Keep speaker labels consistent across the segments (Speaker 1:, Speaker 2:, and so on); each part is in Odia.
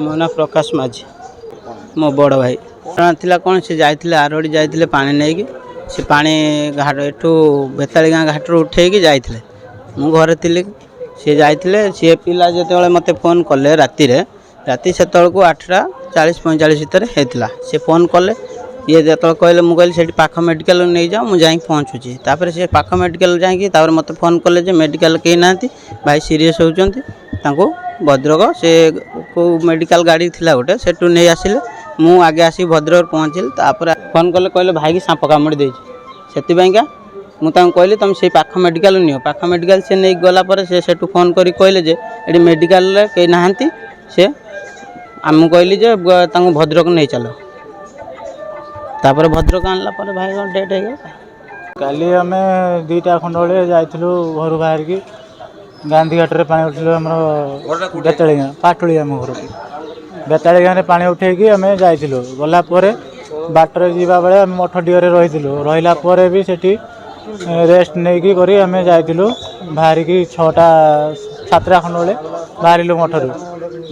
Speaker 1: ମୋ ନାଁ ପ୍ରକାଶ ମାଝୀ, ମୋ ବଡ଼ ଭାଇ ଥିଲା କ'ଣ ସେ ଯାଇଥିଲେ ଆରଡ଼ି ଯାଇଥିଲେ ପାଣି ନେଇକି। ସେ ପାଣି ଘାଟ ଏଠୁ ବେତାଳି ଗାଁ ଘାଟରୁ ଉଠେଇକି ଯାଇଥିଲେ। ମୁଁ ଘରେ ଥିଲି, ସିଏ ଯାଇଥିଲେ। ସିଏ ପିଲା ଯେତେବେଳେ ମୋତେ ଫୋନ୍ କଲେ ରାତି ସେତେବେଳକୁ 8ଟା 40-45 ଭିତରେ ହେଇଥିଲା। ସେ ଫୋନ୍ କଲେ, ଇଏ ଯେତେବେଳେ କହିଲେ ମୁଁ କହିଲି ସେଇଠି ପାଖ ମେଡ଼ିକାଲ ନେଇଯାଅ, ମୁଁ ଯାଇକି ପହଞ୍ଚୁଛି। ତାପରେ ସେ ପାଖ ମେଡ଼ିକାଲ ଯାଇକି ତାପରେ ମୋତେ ଫୋନ୍ କଲେ ଯେ ମେଡ଼ିକାଲ କେହି ନାହାନ୍ତି, ଭାଇ ସିରିୟସ୍ ହେଉଛନ୍ତି, ତାଙ୍କୁ ଭଦ୍ରକ ସେ କେଉଁ ମେଡ଼ିକାଲ ଗାଡ଼ି ଥିଲା ଗୋଟେ ସେଠୁ ନେଇ ଆସିଲେ। ମୁଁ ଆଗେ ଆସିକି ଭଦ୍ରକରେ ପହଞ୍ଚିଲି। ତାପରେ ଫୋନ୍ କଲେ, କହିଲେ ଭାଇକି ସାପ କାମୁଡ଼ି ଦେଇଛି। ସେଥିପାଇଁକା ମୁଁ ତାଙ୍କୁ କହିଲି ତୁମେ ସେଇ ପାଖ ମେଡ଼ିକାଲ ନିଅ। ପାଖ ମେଡ଼ିକାଲ ସେ ନେଇକି ଗଲା ପରେ ସେ ସେଠୁ ଫୋନ୍ କରି କହିଲେ ଯେ ଏଠି ମେଡ଼ିକାଲରେ କେହି ନାହାନ୍ତି। ସେ ଆମକୁ କହିଲି ଯେ ତାଙ୍କୁ ଭଦ୍ରକ ନେଇ ଚାଲ। ତାପରେ ଭଦ୍ରକ ଆଣିଲା ପରେ ଭାଇ କ'ଣ ଡେଟ୍ ହେଇଗଲା।
Speaker 2: କାଲି ଆମେ 2ଟା ଖଣ୍ଡ ବେଳେ ଯାଇଥିଲୁ ଘରୁ ବାହାରିକି ଗାନ୍ଧୀଘାଟରେ ପାଣି ଉଠିଲୁ। ଆମର ବେତାଳି ଗାଁ ପାଟୁଳି ଆମ ଘରକୁ। ବେତାଳି ଗାଁରେ ପାଣି ଉଠେଇକି ଆମେ ଯାଇଥିଲୁ। ଗଲା ପରେ ବାଟରେ ଯିବା ବେଳେ ଆମେ ମଠ ଡିଅରେ ରହିଥିଲୁ। ରହିଲା ପରେ ବି ସେଠି ରେଷ୍ଟ ନେଇକି କରି ଆମେ ଯାଇଥିଲୁ। ବାହାରିକି 6ଟା 7ଟା ଖଣ୍ଡ ବେଳେ ବାହାରିଲୁ ମଠରୁ।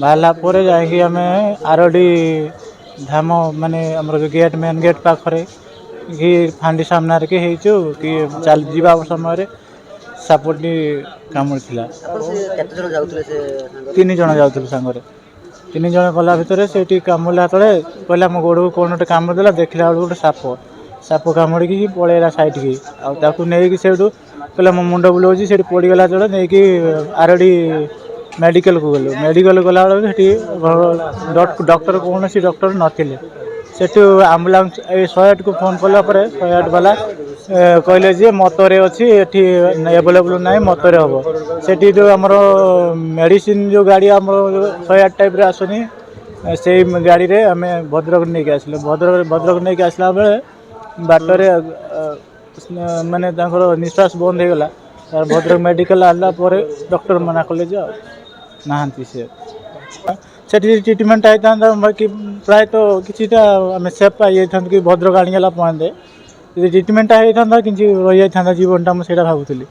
Speaker 2: ବାହାରିଲା ପରେ ଯାଇକି ଆମେ ଆରଡ଼ି ଧାମ ମାନେ ଆମର ଗେଟ୍ ମେନ୍ ଗେଟ୍ ପାଖରେ କି ଫାଣ୍ଡି ସାମ୍ନାରେ କି ହେଇଛୁ କି ଯିବା ସମୟରେ ସାପଟି କାମୁଡ଼ିଥିଲା। 3 ଜଣ ଯାଉଥିଲୁ ସାଙ୍ଗରେ। 3 ଜଣ ଗଲା ଭିତରେ ସେଇଠି କାମୁଡ଼ିଲା ତଳେ କହିଲା ମୋ ଗୋଡ଼କୁ କ'ଣ ଗୋଟେ କାମୁଡ଼ି ଦେଲା। ଦେଖିଲା ବେଳକୁ ଗୋଟେ ସାପ କାମୁଡ଼ିକି ପଳେଇଲା ସାଇଡ଼୍କି। ଆଉ ତାକୁ ନେଇକି ସେଇଠୁ କହିଲା ମୋ ମୁଣ୍ଡ ବୁଲଉଛି। ସେଇଠି ପଡ଼ିଗଲା ତଳେ ନେଇକି ଆରଡ଼ି ମେଡ଼ିକାଲକୁ ଗଲୁ। ମେଡ଼ିକାଲ ଗଲାବେଳକୁ ସେଠି ଡକ୍ଟର କୌଣସି ଡକ୍ଟର ନଥିଲେ। ସେଠୁ ଆମ୍ବୁଲାନ୍ସ 108କୁ ଫୋନ୍ କଲା ପରେ 108 ବାଲା କହିଲେ ଯେ ମତରେ ଅଛି, ଏଠି ଆଭେଲେବୁଲ୍ ନାହିଁ, ମତରେ ହେବ। ସେଠି ଯେଉଁ ଆମର ମେଡ଼ିସିନ ଯେଉଁ ଗାଡ଼ି ଆମର 108 ଟାଇପ୍ର ଆସୁନି, ସେଇ ଗାଡ଼ିରେ ଆମେ ଭଦ୍ରକ ନେଇକି ଆସିଲୁ। ଭଦ୍ରକ ନେଇକି ଆସିଲା ବେଳେ ବାଟରେ ମାନେ ତାଙ୍କର ନିଶ୍ୱାସ ବନ୍ଦ ହେଇଗଲା। ଭଦ୍ରକ ମେଡ଼ିକାଲ ଆଣିଲା ପରେ ଡକ୍ଟର ମନା କଲେ ଯେ ଆଉ ନାହାନ୍ତି। ସେଠି ଟ୍ରିଟମେଣ୍ଟ ହେଇଥାନ୍ତା କି ପ୍ରାୟତଃ କିଛିଟା ଆମେ ସେଫ୍ ପାଇଯାଇଥାନ୍ତୁ କି ଭଦ୍ରକ ଆଣିଗଲା ପର୍ଯ୍ୟନ୍ତ ଯଦି ଟ୍ରିଟମେଣ୍ଟଟା ହେଇଥାନ୍ତା କିଛି ରହିଯାଇଥାନ୍ତା ଜୀବନଟା, ମୁଁ ସେଇଟା ଭାବୁଥିଲି।